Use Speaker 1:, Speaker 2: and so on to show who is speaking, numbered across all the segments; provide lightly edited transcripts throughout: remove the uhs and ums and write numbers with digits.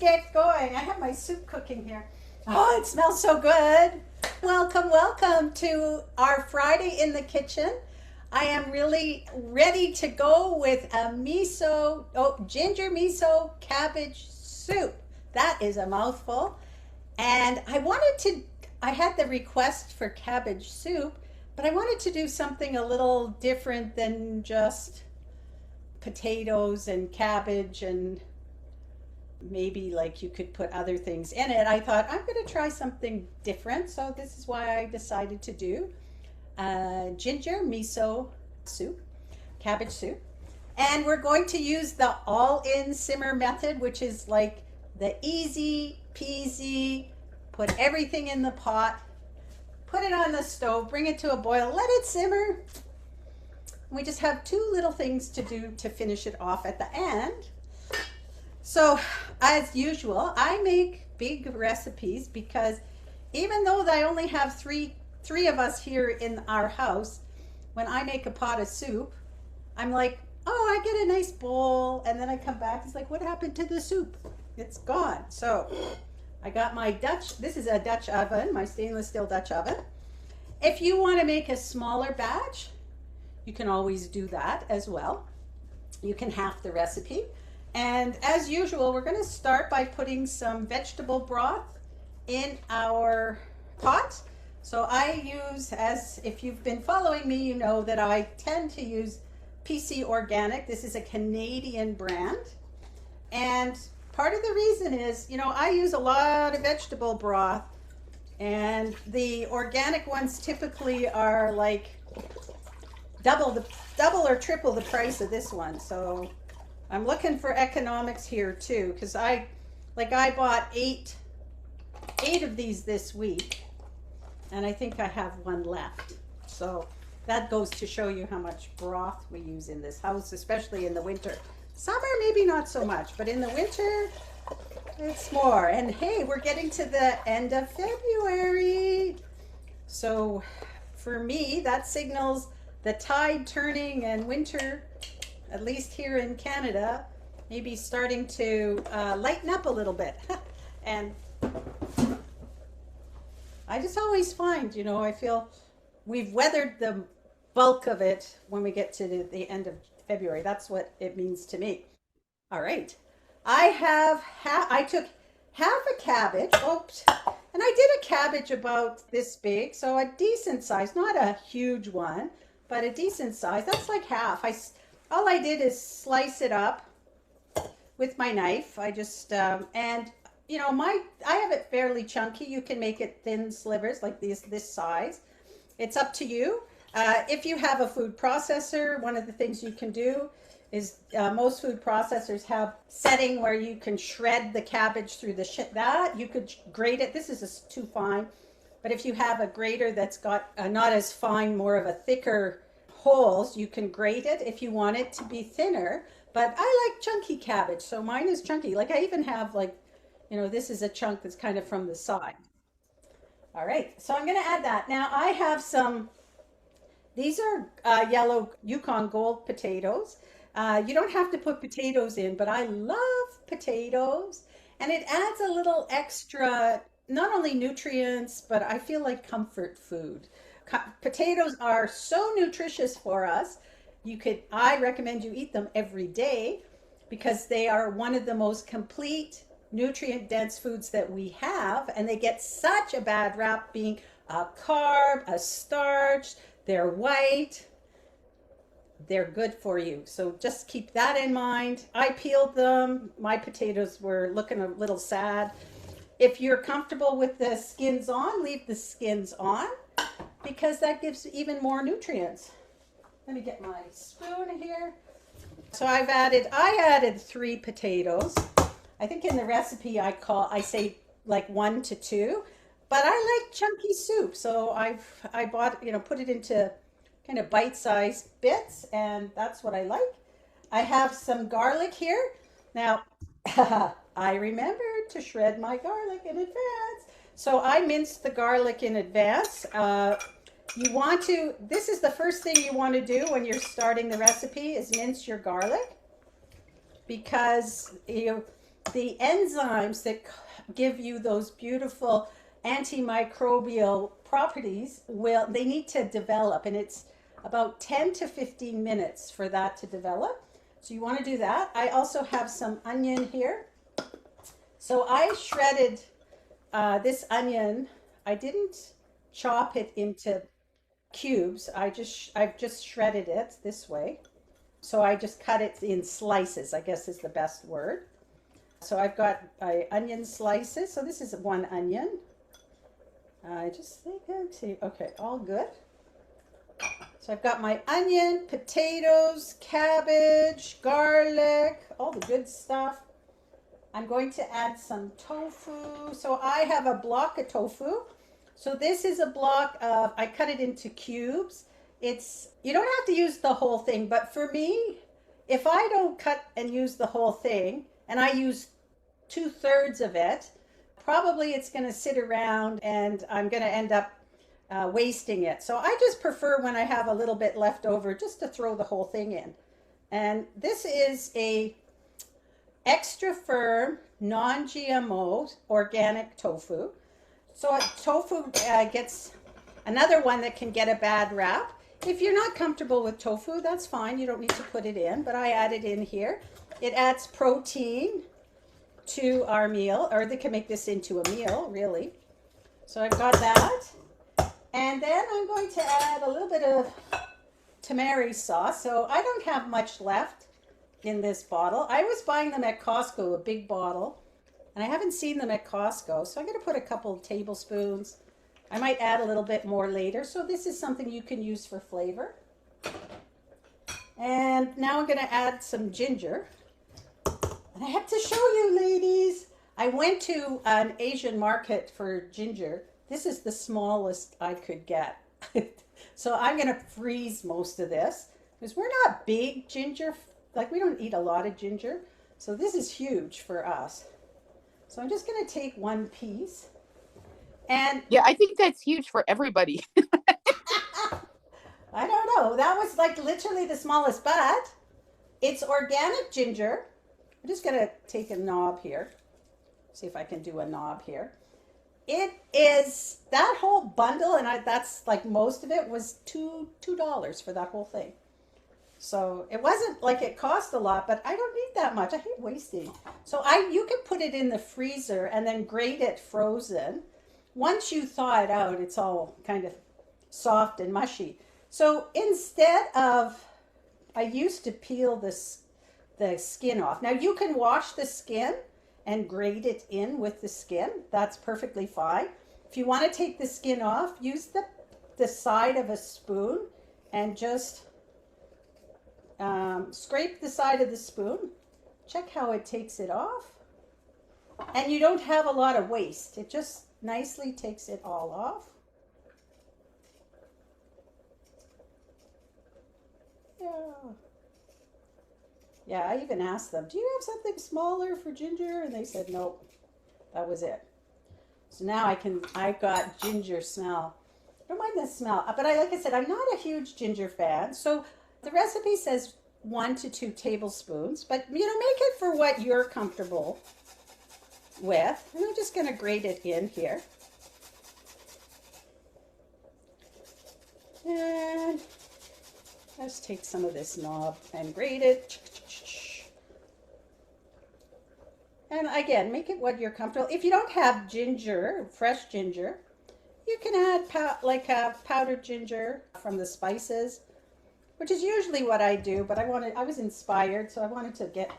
Speaker 1: get going. I have my soup cooking here. Oh, it smells so good. Welcome, welcome to our Friday in the kitchen. I am really ready to go with a ginger miso cabbage soup. That is a mouthful. And I had the request for cabbage soup, but I wanted to do something a little different than just potatoes and cabbage, and maybe like you could put other things in it. I thought I'm going to try something different, so this is why I decided to do ginger miso soup, cabbage soup. And we're going to use the all-in simmer method, which is like the easy peasy, put everything in the pot, put it on the stove, bring it to a boil, let it simmer. We just have two little things to do to finish it off at the end. So as usual, I make big recipes because even though I only have three of us here in our house, when I make a pot of soup, I'm like, oh, I get a nice bowl, and then I come back, it's like, what happened to the soup? It's gone. So I got my this is a Dutch oven, my stainless steel Dutch oven. If you want to make a smaller batch, you can always do that as well. You can half the recipe. And as usual, we're going to start by putting some vegetable broth in our pot. So I use, as if you've been following me, you know that I tend to use PC Organic. This is a Canadian brand. And part of the reason is, I use a lot of vegetable broth, and the organic ones typically are like double or triple the price of this one. So I'm looking for economics here too, because I bought eight of these this week, and I think I have one left. So that goes to show you how much broth we use in this house, especially in the winter. Summer maybe not so much, but in the winter it's more. And hey, we're getting to the end of February, so for me that signals the tide turning and winter, at least here in Canada, maybe starting to lighten up a little bit. And I just always find, I feel we've weathered the bulk of it when we get to the end of February. That's what it means to me. All right. I took half a cabbage, oops, and I did a cabbage about this big, so a decent size, not a huge one, but a decent size. That's like half. All I did is slice it up with my knife. I just I have it fairly chunky. You can make it thin slivers like this size. It's up to you. If you have a food processor, one of the things you can do is most food processors have setting where you can shred the cabbage through that. You could grate it. This is too fine. But if you have a grater that's got not as fine, more of a thicker holes, you can grate it if you want it to be thinner. But I like chunky cabbage, so mine is chunky. Like I even have this is a chunk that's kind of from the side. All right, so I'm going to add that. Now I have these are yellow Yukon Gold potatoes. You don't have to put potatoes in, but I love potatoes, and it adds a little extra, not only nutrients, but I feel like comfort food. Potatoes are so nutritious for us. I recommend you eat them every day because they are one of the most complete nutrient dense foods that we have, and they get such a bad rap being a carb, a starch. They're white. They're good for you. So just keep that in mind. I peeled them. My potatoes were looking a little sad. If you're comfortable with the skins on, leave the skins on because that gives even more nutrients. Let me get my spoon here. So I added 3 potatoes. I think in the recipe I say like 1 to 2, but I like chunky soup. So I bought, put it into kind of bite-sized bits, and that's what I like. I have some garlic here. Now, I remembered to shred my garlic in advance. So I minced the garlic in advance. This is the first thing you want to do when you're starting the recipe is mince your garlic, because the enzymes that give you those beautiful antimicrobial properties they need to develop, and it's about 10 to 15 minutes for that to develop. So you want to do that. I also have some onion here. So I shredded this onion. I didn't chop it into cubes. I've just shredded it this way. So I just cut it in slices, I guess is the best word. So I've got onion slices. So this is one onion. I just think, okay, all good. So I've got my onion, potatoes, cabbage, garlic, all the good stuff. I'm going to add some tofu. So I have a block of tofu. So this is a block of, I cut it into cubes. You don't have to use the whole thing, but for me, if I don't cut and use the whole thing, and I use 2/3 of it, probably it's going to sit around and I'm going to end up wasting it. So I just prefer when I have a little bit left over just to throw the whole thing in. And this is a extra firm, non-GMO organic tofu. So tofu gets another one that can get a bad rap. If you're not comfortable with tofu, that's fine. You don't need to put it in, but I add it in here. It adds protein to our meal, or they can make this into a meal, really. So I've got that. And then I'm going to add a little bit of tamari sauce. So I don't have much left in this bottle. I was buying them at Costco, a big bottle, and I haven't seen them at Costco. So I'm going to put a couple of tablespoons. I might add a little bit more later. So this is something you can use for flavor. And now I'm going to add some ginger. And I have to show you, ladies, I went to an Asian market for ginger. This is the smallest I could get. So I'm going to freeze most of this because we're not big ginger. Like, we don't eat a lot of ginger. So this is huge for us. So I'm just going to take one piece. And
Speaker 2: yeah, I think that's huge for everybody.
Speaker 1: I don't know. That was like literally the smallest, but it's organic ginger. I'm just going to take a knob here. See if I can do a knob here. It is that whole bundle, and that's like most of it was $2 for that whole thing. So it wasn't like it cost a lot, but I don't need that much. I hate wasting. So you can put it in the freezer and then grate it frozen. Once you thaw it out, it's all kind of soft and mushy. So instead of, I used to peel the skin off. Now you can wash the skin and grate it in with the skin. That's perfectly fine. If you want to take the skin off, use the side of a spoon and just scrape the side of the spoon. Check how it takes it off. And you don't have a lot of waste. It just nicely takes it all off. Yeah. Yeah, I even asked them, do you have something smaller for ginger? And they said, nope, that was it. So now I got ginger smell. I don't mind the smell, but like I said, I'm not a huge ginger fan. So the recipe says 1 to 2 tablespoons, but make it for what you're comfortable with. And I'm just going to grate it in here. And let's take some of this knob and grate it. And again, make it what you're comfortable. If you don't have ginger, fresh ginger, you can add powdered ginger from the spices, which is usually what I do, but I was inspired, so I wanted to get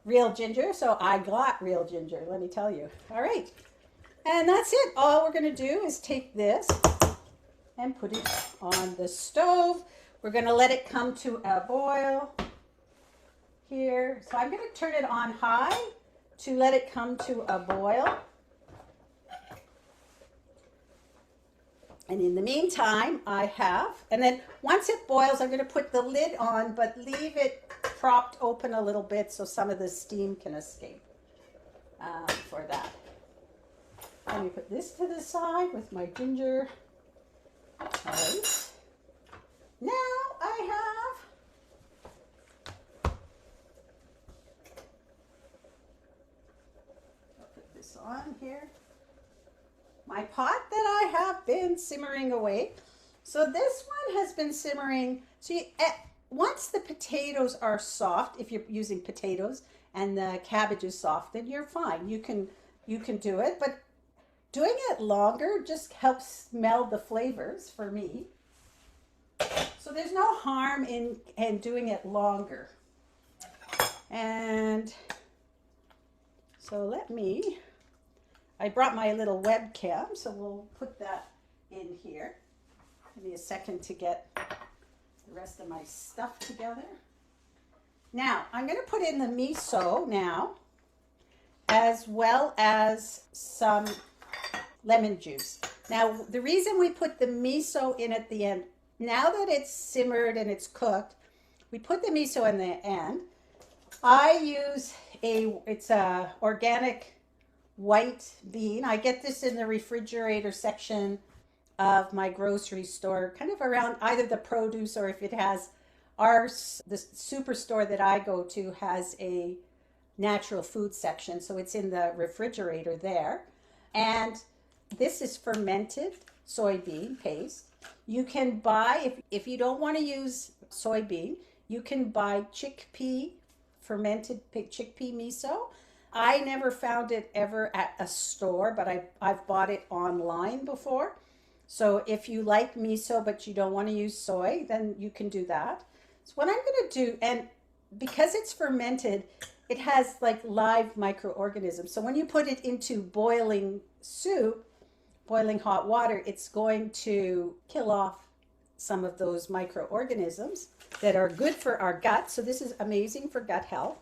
Speaker 1: real ginger, so I got real ginger, let me tell you. All right, and that's it. All we're going to do is take this and put it on the stove. We're going to let it come to a boil here. So I'm going to turn it on high to let it come to a boil. And in the meantime, and then once it boils, I'm going to put the lid on, but leave it propped open a little bit so some of the steam can escape for that. Let me put this to the side with my ginger. All right. Now I have this on here. My pot that I have been simmering away. So this one has been simmering. So once the potatoes are soft, if you're using potatoes and the cabbage is soft, then you're fine. You can do it, but doing it longer just helps meld the flavors for me. So there's no harm in doing it longer. And so I brought my little webcam, so we'll put that in here. Give me a second to get the rest of my stuff together. Now, I'm going to put in the miso now, as well as some lemon juice. Now, the reason we put the miso in at the end, now that it's simmered and it's cooked, we put the miso in the end. I use it's a organic white bean. I get this in the refrigerator section of my grocery store, kind of around either the produce or if it has the superstore that I go to has a natural food section. So it's in the refrigerator there. And this is fermented soybean paste. You can buy, if you don't want to use soybean, you can buy fermented chickpea miso. I never found it ever at a store, but I've bought it online before. So if you like miso but you don't want to use soy, then you can do that. So what I'm going to do, and because it's fermented, it has like live microorganisms. So when you put it into boiling soup, boiling hot water, it's going to kill off some of those microorganisms that are good for our gut. So this is amazing for gut health.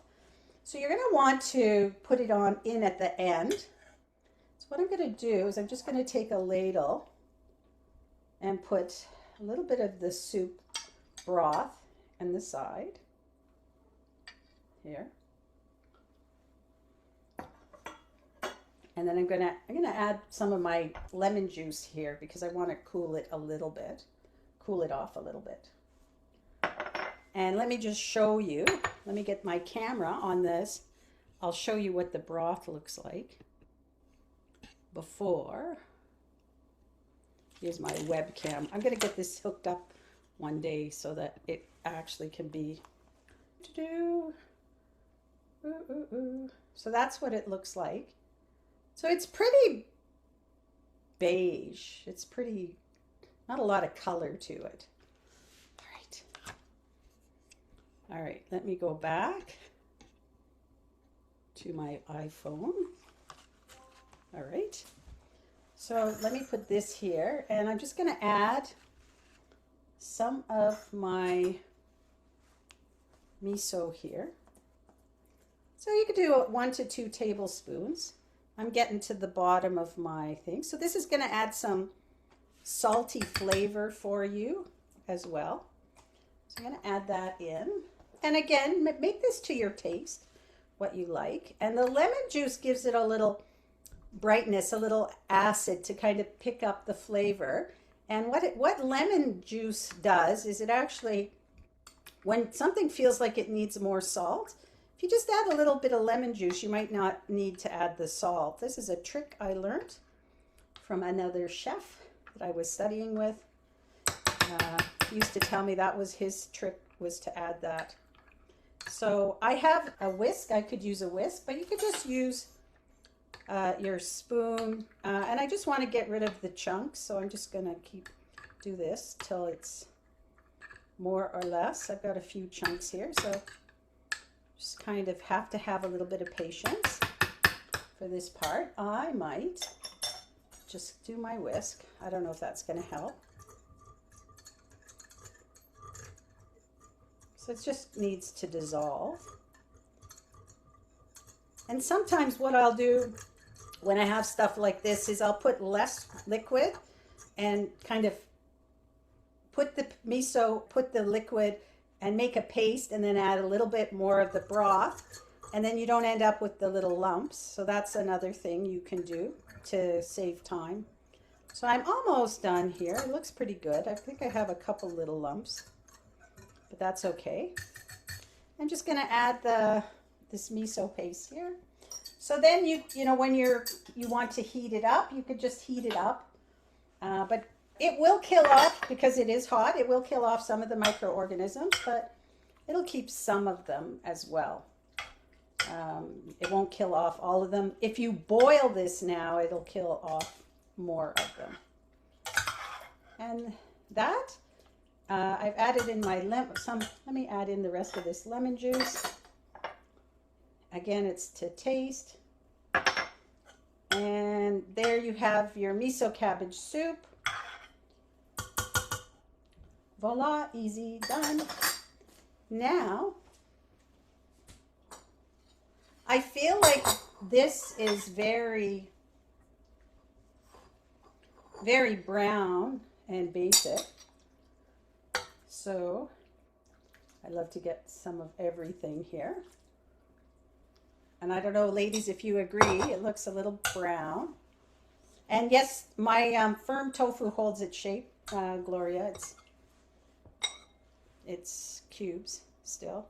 Speaker 1: So you're going to want to put it in at the end. So what I'm going to do is I'm just going to take a ladle and put a little bit of the soup broth on the side here. And then I'm gonna add some of my lemon juice here because I want to cool it off a little bit. And let me just show you, let me get my camera on this. I'll show you what the broth looks like before. Here's my webcam. I'm gonna get this hooked up one day so that it actually can be So that's what it looks like. So it's pretty beige. It's pretty, not a lot of color to it. All right, let me go back to my iPhone. All right, so let me put this here, and I'm just gonna add some of my miso here. So you could do 1 to 2 tablespoons. I'm getting to the bottom of my thing. So this is gonna add some salty flavor for you as well. So I'm gonna add that in. And again, make this to your taste, what you like. And the lemon juice gives it a little brightness, a little acid to kind of pick up the flavor. And what lemon juice does is it actually, when something feels like it needs more salt, if you just add a little bit of lemon juice, you might not need to add the salt. This is a trick I learned from another chef that I was studying with. He used to tell me that was his trick, was to add that. So I have a whisk. I could use a whisk, but you could just use your spoon. And I just want to get rid of the chunks, so I'm just going to do this till it's more or less. I've got a few chunks here, so just kind of have to have a little bit of patience for this part. I might just do my whisk. I don't know if that's going to help. So it just needs to dissolve. And sometimes what I'll do when I have stuff like this is I'll put less liquid and kind of put the miso, put the liquid and make a paste and then add a little bit more of the broth. And then you don't end up with the little lumps. So that's another thing you can do to save time. So I'm almost done here. It looks pretty good. I think I have a couple little lumps, but that's okay. I'm just going to add this miso paste here. So then when you want to heat it up, you could just heat it up. But it will kill off, because it is hot, it will kill off some of the microorganisms, but it'll keep some of them as well. It won't kill off all of them. If you boil this now, it'll kill off more of them. And that, I've added in my let me add in the rest of this lemon juice. Again, it's to taste. And there you have your miso cabbage soup. Voila, easy, done. Now, I feel like this is very, very brown and basic. So I love to get some of everything here. And I don't know, ladies, if you agree, it looks a little brown. And yes, my firm tofu holds its shape, Gloria. It's cubes still.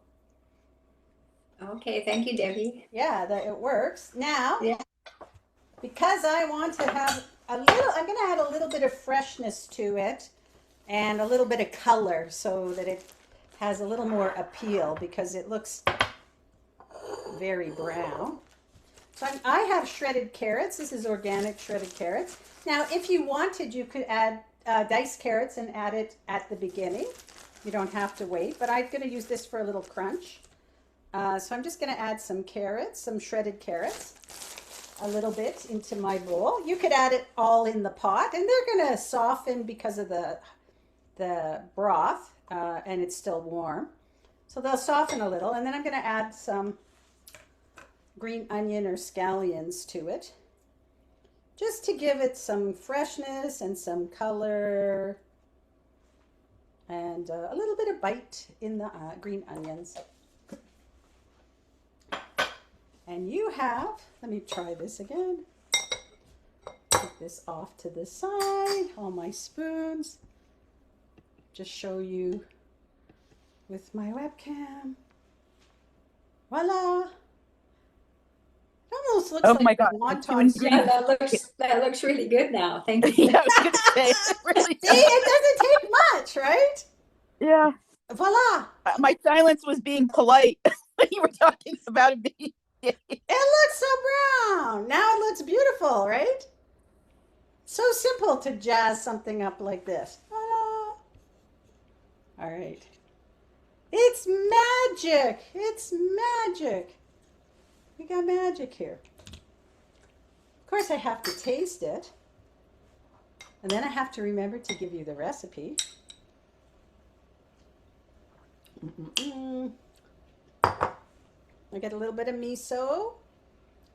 Speaker 3: Okay, thank you, Debbie.
Speaker 1: Yeah, that it works. Now,
Speaker 3: Yeah.
Speaker 1: because I want to have I'm going to add a little bit of freshness to it and a little bit of color so that it has a little more appeal, because it looks very brown. So I have shredded carrots. This is organic shredded carrots. Now, if you wanted, you could add diced carrots and add it at the beginning. You don't have to wait, but I'm going to use this for a little crunch. So I'm just going to add some carrots, some shredded carrots, a little bit into my bowl. You could add it all in the pot, and they're going to soften because of the broth, and it's still warm. So they'll soften a little, and then I'm going to add some green onion or scallions to it, just to give it some freshness and some color, and a little bit of bite in the green onions. And you have, let me try this again. Put this off to the side, all my spoons. Just show you with my webcam. Voila. It almost looks like
Speaker 2: my God,
Speaker 1: wonton soup.
Speaker 3: Yeah, that looks really good now. Thank you.
Speaker 2: Yeah, I was gonna say, it really
Speaker 1: See, it doesn't take much, right?
Speaker 2: Yeah.
Speaker 1: Voila.
Speaker 2: My silence was being polite when you were talking about it being.
Speaker 1: It looks so brown. Now it looks beautiful, right? So simple to jazz something up like this. Voila. All right. It's magic. It's magic. We got magic here. Of course, I have to taste it. And then I have to remember to give you the recipe. I get a little bit of miso,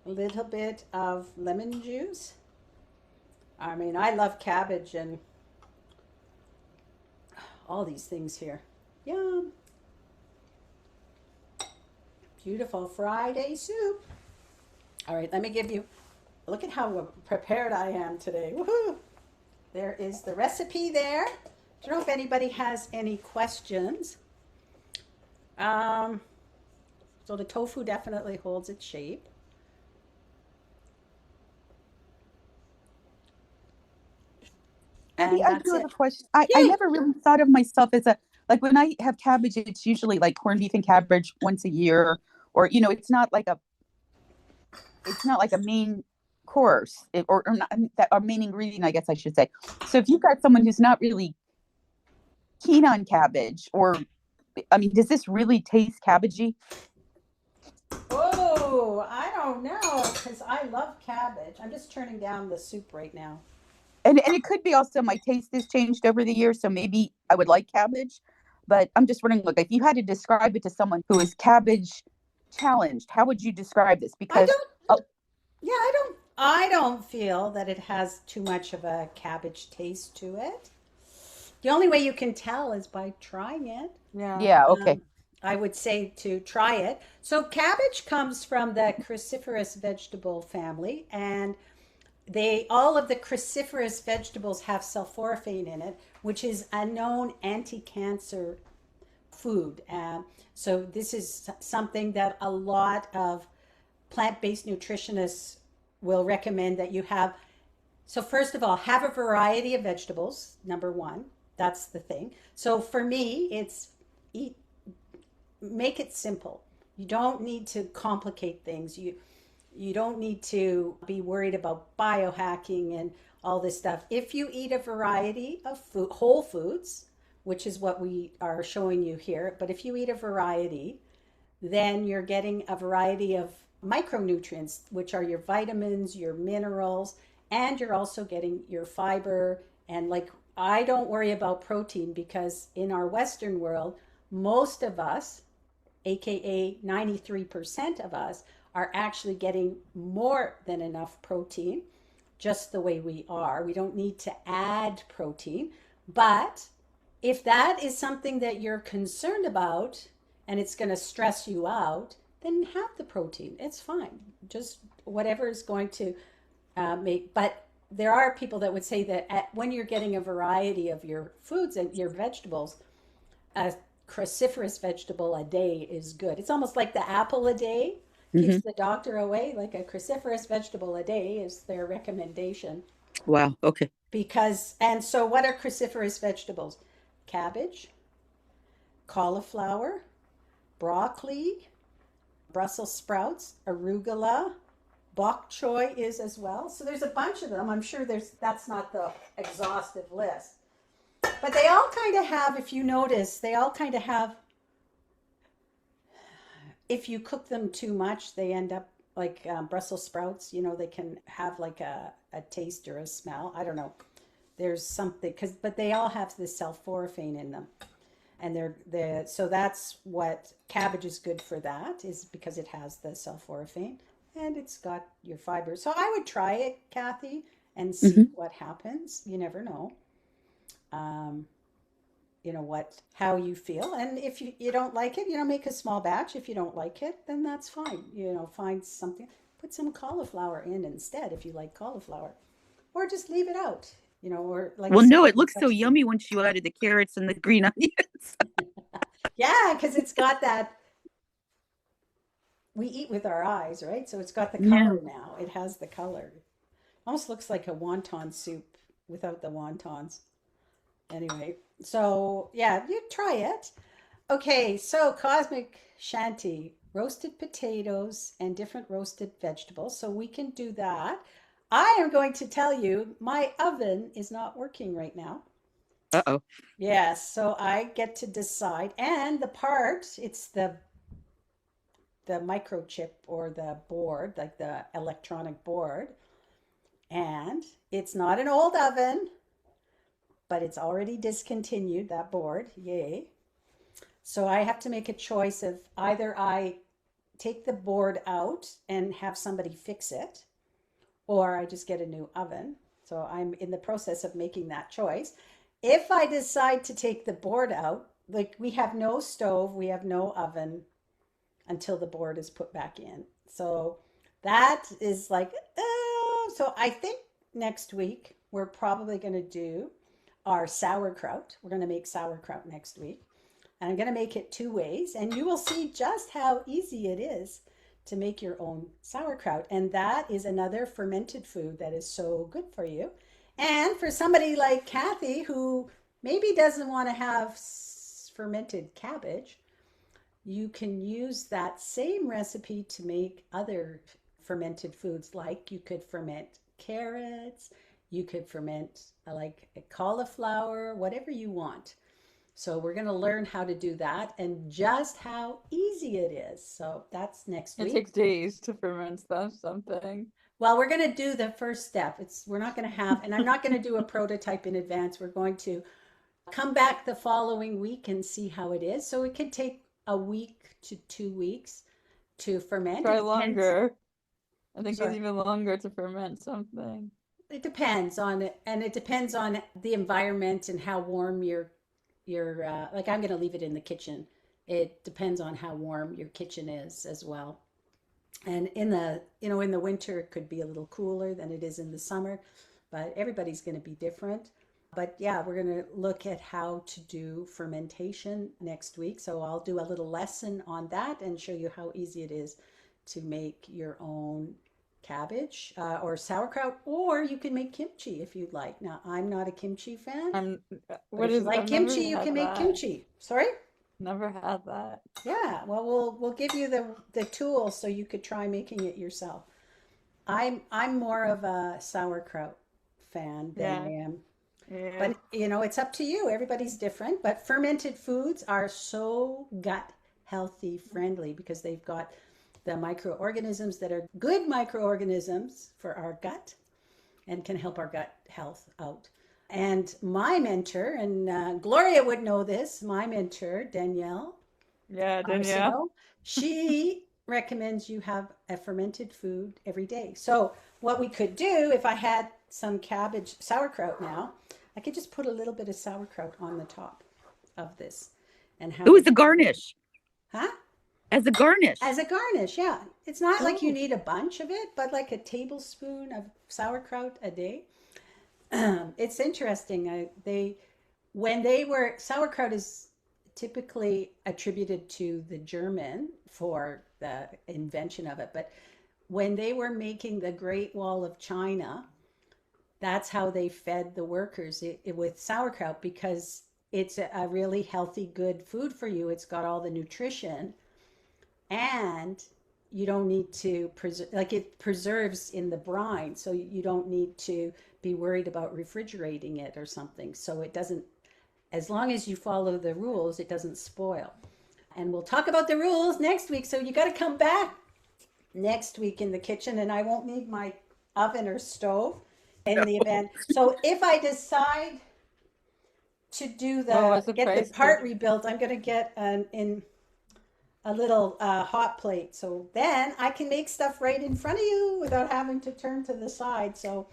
Speaker 1: a little bit of lemon juice. I mean, I love cabbage and all these things here. Yum. Beautiful Friday soup. All right, let me give you, look at how prepared I am today. Woohoo! There is the recipe there. I don't know if anybody has any questions. So the tofu definitely holds its shape.
Speaker 2: Debbie, I do have
Speaker 1: it.
Speaker 2: a question. I never really thought of myself as like when I have cabbage, it's usually like corned beef and cabbage once a year, or it's not like a main course, or not that our main ingredient, I guess I should say. So if you've got someone who's not really keen on cabbage, or I mean, does this really taste cabbagey?
Speaker 1: Oh, I don't know, because I love cabbage. I'm just turning down the soup right now.
Speaker 2: And it could be also my taste has changed over the years, so maybe I would like cabbage. But I'm just wondering, look, if you had to describe it to someone who is cabbage challenged, how would you describe this? Because
Speaker 1: I don't feel that it has too much of a cabbage taste to it. The only way you can tell is by trying it.
Speaker 2: Yeah, okay.
Speaker 1: I would say to try it. So cabbage comes from the cruciferous vegetable family, and all of the cruciferous vegetables have sulforaphane in it, which is a known anti-cancer food. So this is something that a lot of plant-based nutritionists will recommend that you have. So first of all, have a variety of vegetables, number one. That's the thing. So for me, it's eat, make it simple. You don't need to complicate things. You don't need to be worried about biohacking and all this stuff. If you eat a variety of food, whole foods, which is what we are showing you here, but if you eat a variety, then you're getting a variety of micronutrients, which are your vitamins, your minerals, and you're also getting your fiber. And like, I don't worry about protein because in our Western world, most of us, aka 93% of us, are actually getting more than enough protein just the way we are. We don't need to add protein. But if that is something that you're concerned about and it's going to stress you out, then have the protein. It's fine. Just whatever is going to make. But there are people that would say that when you're getting a variety of your foods and your vegetables, a cruciferous vegetable a day is good. It's almost like the apple a day keeps the doctor away. Like a cruciferous vegetable a day is their recommendation.
Speaker 2: Wow. Okay.
Speaker 1: Because, and so what are cruciferous vegetables? Cabbage, cauliflower, broccoli, Brussels sprouts, arugula, bok choy is as well. So there's a bunch of them. I'm sure that's not the exhaustive list. But they all kind of have, if you notice, they all kind of have, if you cook them too much, they end up like Brussels sprouts, you know, they can have like a taste or a smell. I don't know. There's something, but they all have this sulforaphane in them. And so that's what cabbage is good for, that is because it has the sulforaphane and it's got your fiber. So I would try it, Kathy, and see what happens. You never know. You know how you feel. And if you don't like it, make a small batch. If you don't like it, then that's fine. Find something, put some cauliflower in instead if you like cauliflower, or just leave it out, or like.
Speaker 2: Well, no, it looks so yummy once you added the carrots and the green onions.
Speaker 1: Yeah, because it's got that. We eat with our eyes, right? So it's got the color now. It has the color. Almost looks like a wonton soup without the wontons. Anyway, so yeah, you try it. Okay, so Cosmic Shanty, roasted potatoes and different roasted vegetables. So we can do that. I am going to tell you, my oven is not working right now.
Speaker 2: Uh-oh.
Speaker 1: Yes, so I get to decide. And it's the microchip or the board, like the electronic board. And it's not an old oven, but it's already discontinued, that board. Yay. So I have to make a choice of either I take the board out and have somebody fix it, or I just get a new oven. So I'm in the process of making that choice. If I decide to take the board out, like we have no stove, we have no oven until the board is put back in. So that is like, so I think next week we're probably going to do our sauerkraut. We're going to make sauerkraut next week. And I'm going to make it 2 ways. And you will see just how easy it is to make your own sauerkraut. And that is another fermented food that is so good for you. And for somebody like Kathy, who maybe doesn't want to have fermented cabbage, you can use that same recipe to make other fermented foods. Like you could ferment carrots, you could ferment like a cauliflower, whatever you want. So we're going to learn how to do that and just how easy it is. So that's next week.
Speaker 4: It takes days to ferment something.
Speaker 1: Well, we're going to do the first step. We're not going to have, and I'm not going to do a prototype in advance. We're going to come back the following week and see how it is. So it could take a week to 2 weeks to ferment.
Speaker 4: Try longer. I think
Speaker 1: Sorry.
Speaker 4: it's even longer to ferment something.
Speaker 1: It depends on it, and it depends on the environment and how warm your like I'm going to leave it in the kitchen. It depends on how warm your kitchen is as well. And in the winter it could be a little cooler than it is in the summer, but everybody's going to be different. But yeah, we're going to look at how to do fermentation next week. So I'll do a little lesson on that and show you how easy it is to make your own cabbage or sauerkraut, or you can make kimchi if you'd like. Now, I'm not a kimchi fan, but
Speaker 4: What
Speaker 1: if you
Speaker 4: is,
Speaker 1: like
Speaker 4: I've never
Speaker 1: kimchi, you
Speaker 4: had
Speaker 1: can make
Speaker 4: that.
Speaker 1: kimchi. Sorry?
Speaker 4: Never had that.
Speaker 1: Yeah, well, we'll give you the tools so you could try making it yourself. I'm more of a sauerkraut fan than I
Speaker 4: Yeah.
Speaker 1: am.
Speaker 4: Yeah.
Speaker 1: But it's up to you. Everybody's different. But fermented foods are so gut healthy friendly because they've got the microorganisms that are good microorganisms for our gut and can help our gut health out. And my mentor, and Gloria would know this, my mentor, Danielle
Speaker 4: Yeah, Danielle.
Speaker 1: Arsenault, she recommends you have a fermented food every day. So what we could do, if I had some cabbage sauerkraut now, I could just put a little bit of sauerkraut on the top of this and have
Speaker 2: Ooh,
Speaker 1: it.
Speaker 2: it's a garnish.
Speaker 1: Huh?
Speaker 2: As a garnish.
Speaker 1: As a garnish, yeah. It's not like you
Speaker 2: Oh.
Speaker 1: need a bunch of it, but like a tablespoon of sauerkraut a day. It's interesting. When they were sauerkraut is typically attributed to the German for the invention of it, but when they were making the Great Wall of China, that's how they fed the workers with sauerkraut because it's a really healthy, good food for you. It's got all the nutrition and you don't need to preserve, like it preserves in the brine, so you don't need to be worried about refrigerating it or something. So it doesn't, as long as you follow the rules, it doesn't spoil. And we'll talk about the rules next week. So you got to come back next week in the kitchen, and I won't need my oven or stove in the event. So if I decide to do
Speaker 4: What was the
Speaker 1: get the
Speaker 4: price?
Speaker 1: part rebuilt, I'm going to get a little hot plate. So then I can make stuff right in front of you without having to turn to the side. So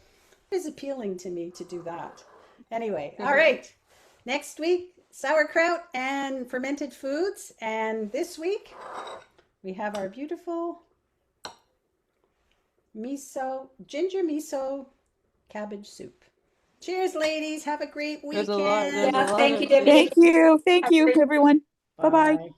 Speaker 1: it is appealing to me to do that. Anyway, all right. Next week, sauerkraut and fermented foods. And this week, we have our beautiful ginger miso cabbage soup. Cheers, ladies. Have a great weekend.
Speaker 4: There's a lot
Speaker 3: Yeah, thank
Speaker 4: of
Speaker 3: you, Debbie.
Speaker 2: Thank you. Thank you, everyone. Bye-bye.
Speaker 1: Bye.